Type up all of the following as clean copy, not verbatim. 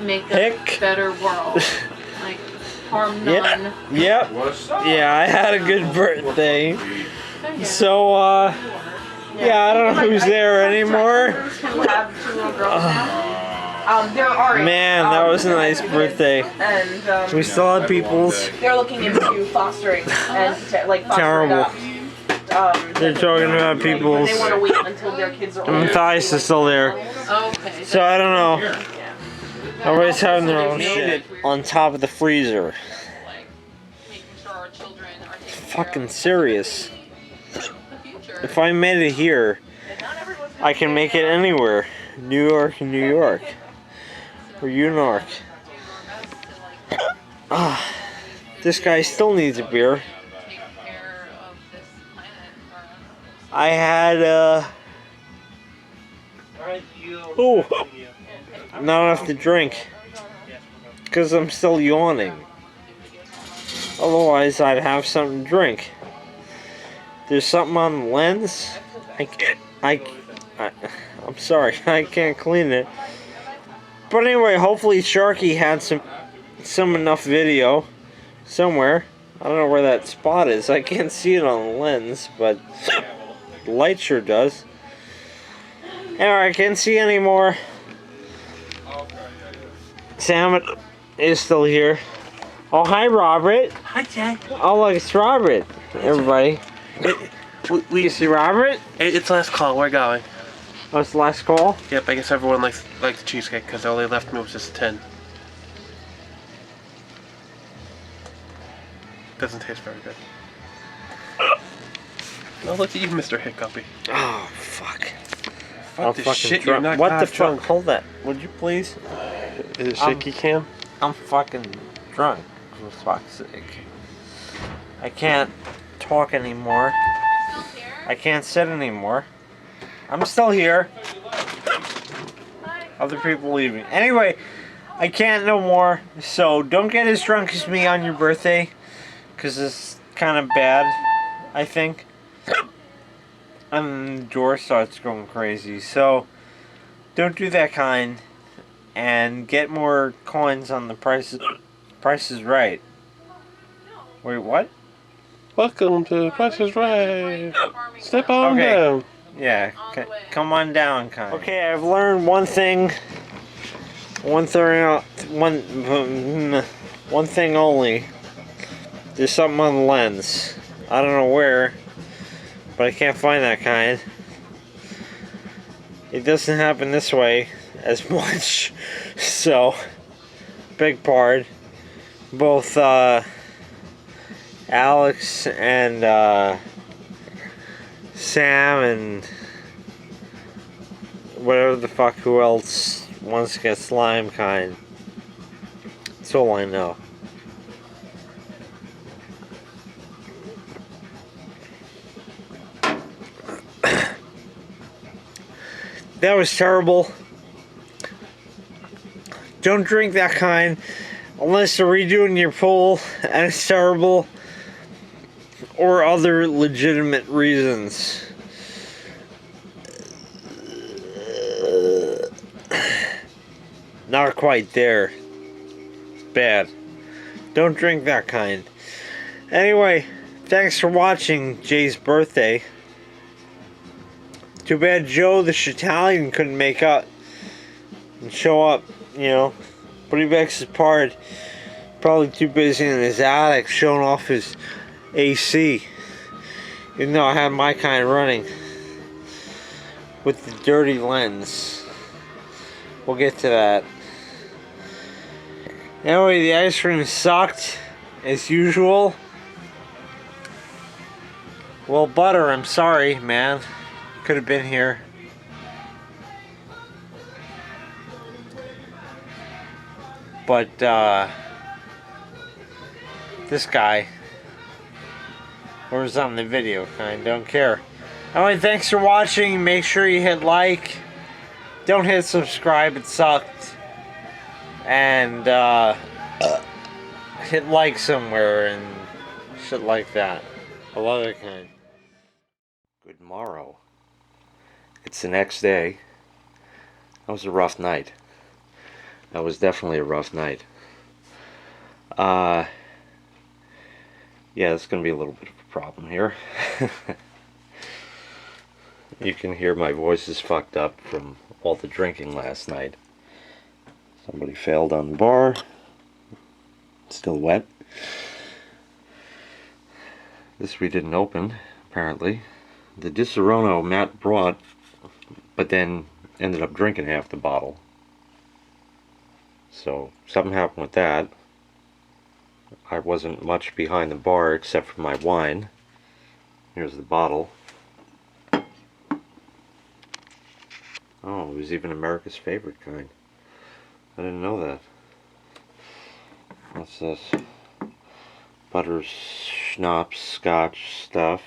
make a better world. Like, harm none. Yep. Yeah, I had a good birthday. So, yeah, I don't know who's there anymore. Man, that was a nice birthday. And we still have people's. They're looking into fostering and like terrible. They're talking about people's. They want to wait until their kids are older. Matthias is still there. Okay. So I don't know. Everybody's having their own shit on top of the freezer. Fucking serious. If I made it here, I can make it anywhere. New York, New York. Or York. This guy still needs a beer. I had not enough to drink because I'm still yawning. Otherwise, I'd have something to drink. There's something on the lens. I'm sorry, I can't clean it. But anyway, hopefully Sharky had some enough video somewhere. I don't know where that spot is. I can't see it on the lens, but the light sure does. Anyway, I can't see anymore. Sam is still here. Oh, hi, Robert. Hi, Jay. Oh, look, it's Robert. Everybody. You see Robert? It's last call. We're going. Oh, it's the last call? Yep, I guess everyone likes the cheesecake because all they left me was just 10. Doesn't taste very good. I'll look at you, Mr. Hiccupy. Oh, fuck. Fuck the shit, you're not What the drunk. fuck? Hold that. Would you please? Is it shaky cam? I'm fucking drunk, for fuck's sake. I can't talk anymore. I can't sit anymore. I'm still here. Other people leaving. Anyway, I can't no more. So don't get as drunk as me on your birthday, because it's kind of bad, I think. And the door starts going crazy. So don't do that kind. And get more coins on the prices. Price is Right. Wait, what? Welcome to Price is Right. Step on down. Yeah, come on down, kind. Okay, I've learned one thing. One thing only. There's something on the lens. I don't know where, but I can't find that kind. It doesn't happen this way as much. So, big part. Both Alex and Sam and whatever the fuck who else wants to get slime kind. That's all I know. That was terrible. Don't drink that kind unless they're redoing your pool and it's terrible, or other legitimate reasons. Not quite there. Bad. Don't drink that kind. Anyway, thanks for watching Jay's birthday. Too bad Joe the Shatalian couldn't make up and show up, you know. But he begs his part. Probably too busy in his attic showing off his AC. Even though I have my kind running. With the dirty lens. We'll get to that. Anyway, the ice cream sucked. As usual. Well, Butter, I'm sorry, man. Could have been here. But, this guy, or was on the video, kind, don't care. Anyway, thanks for watching. Make sure you hit like. Don't hit subscribe, it sucked. And, hit like somewhere and shit like that. I love that kind. Good morrow. It's the next day. That was a rough night. That was definitely a rough night. Yeah, it's going to be a little bit of a problem here. You can hear my voice is fucked up from all the drinking last night. Somebody failed on the bar. Still wet. This we didn't open, apparently. The Disaronno Matt brought, but then ended up drinking half the bottle. So something happened with that. I wasn't much behind the bar except for my wine. Here's the bottle. Oh, it was even America's favorite kind. I didn't know that. What's this? Butter, schnapps, scotch stuff.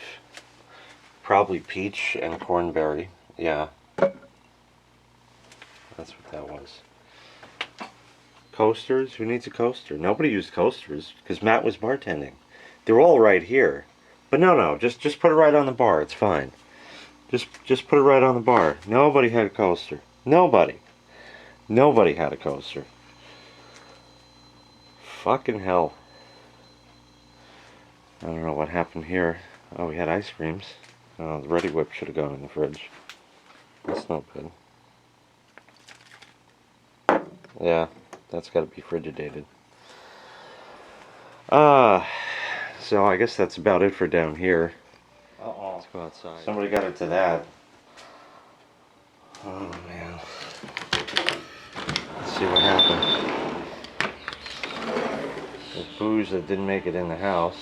Probably peach and cornberry. Yeah. That's what that was. Coasters? Who needs a coaster? Nobody used coasters because Matt was bartending. They're all right here. But no, just put it right on the bar. It's fine. Just put it right on the bar. Nobody had a coaster. Nobody had a coaster. Fucking hell. I don't know what happened here. Oh, we had ice creams. Oh, the Ready Whip should have gone in the fridge. That's not good. Yeah, that's got to be frigidated. So I guess that's about it for down here. Uh-oh. Let's go outside. Somebody got into that. Oh, man. Let's see what happened. There's booze that didn't make it in the house.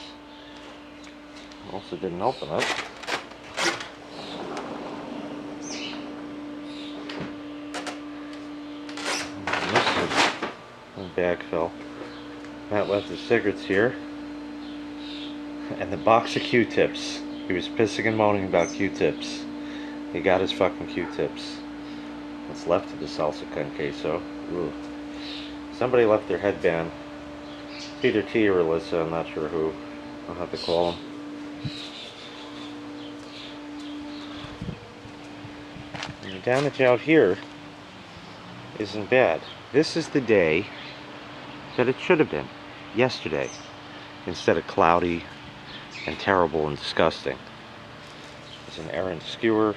Also didn't open it. The bag fell. Matt left his cigarettes here. And the box of Q-tips. He was pissing and moaning about Q-tips. He got his fucking Q-tips. What's left of the salsa con queso. Ooh. Somebody left their headband. Either T or Alyssa, I'm not sure who. I'll have to call them. And the damage out here isn't bad. This is the day that it should have been. Yesterday. Instead of cloudy and terrible and disgusting. There's an errant skewer.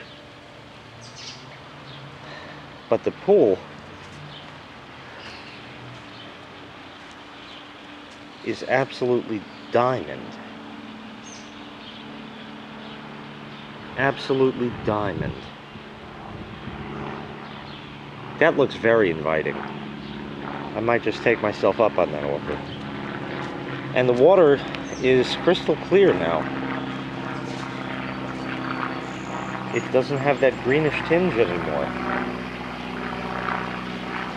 But the pool is absolutely diamond. Absolutely diamond. That looks very inviting. I might just take myself up on that offer. And the water is crystal clear now. It doesn't have that greenish tinge anymore.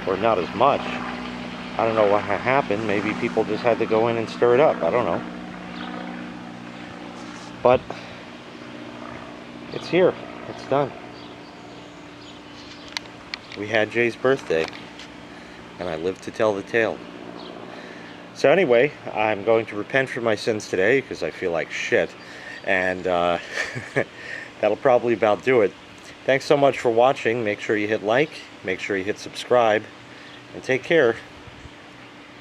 Or not as much. I don't know what happened. Maybe people just had to go in and stir it up. I don't know. But it's here. It's done. We had Jay's birthday. And I lived to tell the tale. So anyway, I'm going to repent for my sins today because I feel like shit. And that'll probably about do it. Thanks so much for watching. Make sure you hit like. Make sure you hit subscribe. And take care.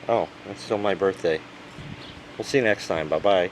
Oh, that's still my birthday. We'll see you next time. Bye-bye.